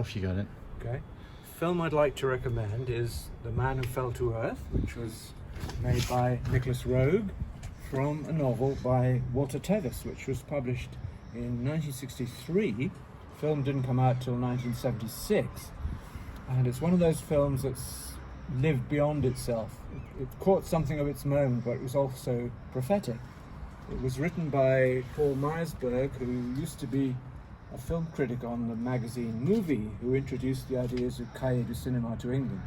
Off you go then. Okay. Film I'd like to recommend is The Man Who Fell to Earth, which was made by Nicholas Roeg from a novel by Walter Tevis, which was published in 1963. Film didn't come out till 1976, and it's one of those films that's lived beyond itself. It caught something of its moment, but it was also prophetic. It was written by Paul Meyersberg, who used to be a film critic on the magazine Movie, who introduced the ideas of cahiers du cinéma to England.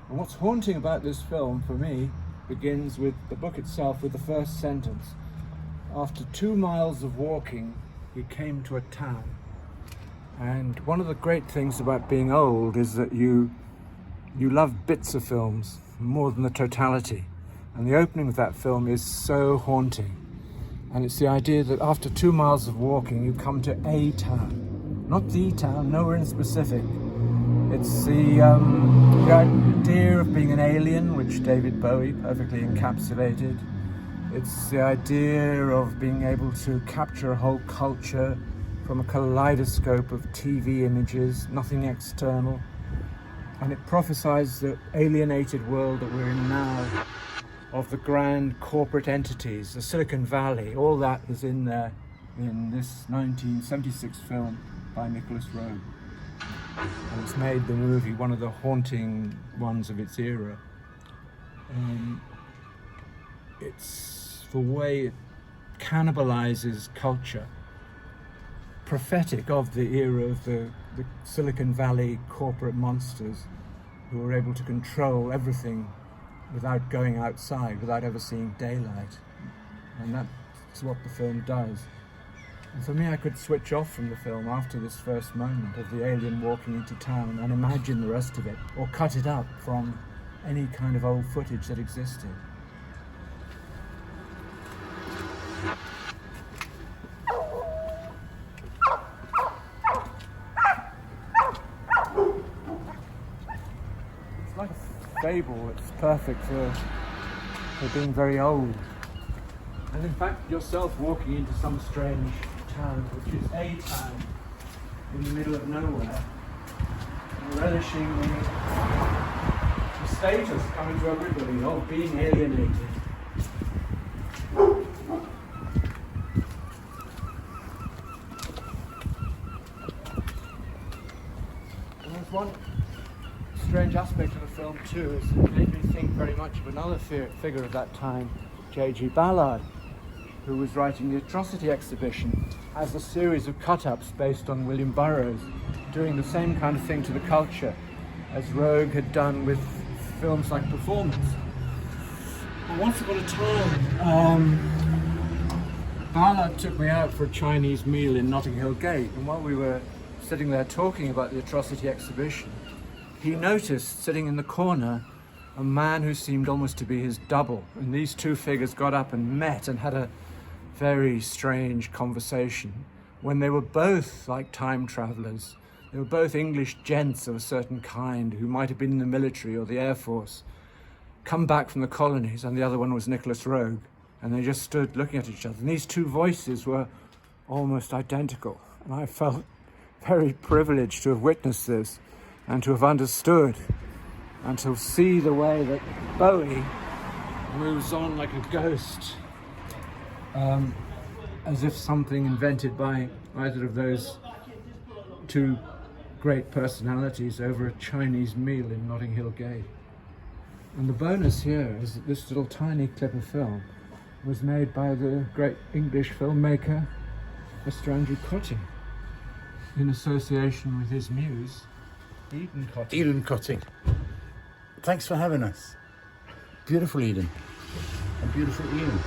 And what's haunting about this film, for me, begins with the book itself, with the first sentence. After 2 miles of walking, he came to a town. And one of the great things about being old is that you love bits of films more than the totality. And the opening of that film is so haunting. And it's the idea that after 2 miles of walking, you come to a town. Not the town, nowhere in specific. It's the idea of being an alien, which David Bowie perfectly encapsulated. It's the idea of being able to capture a whole culture from a kaleidoscope of TV images, nothing external. And it prophesies the alienated world that we're in now, of the grand corporate entities, the Silicon Valley. All that is in there in this 1976 film by Nicholas Roeg. And it's made the movie one of the haunting ones of its era. It's the way it cannibalizes culture, prophetic of the era of the Silicon Valley corporate monsters who are able to control everything without going outside, without ever seeing daylight. And that's what the film does. And for me, I could switch off from the film after this first moment of the alien walking into town and imagine the rest of it, or cut it up from any kind of old footage that existed. It's like a fable. It's perfect for being very old. And in fact, yourself walking into some strange town, which is a town in the middle of nowhere, and relishing the status coming to everybody of being alienated. And there's one strange aspect of the film too, is it made me think very much of another figure of that time, J.G. Ballard, who was writing the Atrocity Exhibition as a series of cut-ups based on William Burroughs, doing the same kind of thing to the culture as Roeg had done with films like Performance. Well, once upon a time, Ballard took me out for a Chinese meal in Notting Hill Gate, and while we were sitting there talking about the Atrocity Exhibition, he noticed, sitting in the corner, a man who seemed almost to be his double. And these two figures got up and met and had a very strange conversation when they were both like time travelers. They were both English gents of a certain kind who might have been in the military or the Air Force, come back from the colonies, and the other one was Nicholas Roeg. And they just stood looking at each other. And these two voices were almost identical. And I felt very privileged to have witnessed this and to have understood and to see the way that Bowie moves on like a ghost, as if something invented by either of those two great personalities over a Chinese meal in Notting Hill Gate. And the bonus here is that this little tiny clip of film was made by the great English filmmaker, Mr. Andrew Cotting, in association with his muse, Eden Cotting. Eden Cotting. Thanks for having us. Beautiful Eden. And beautiful Iain.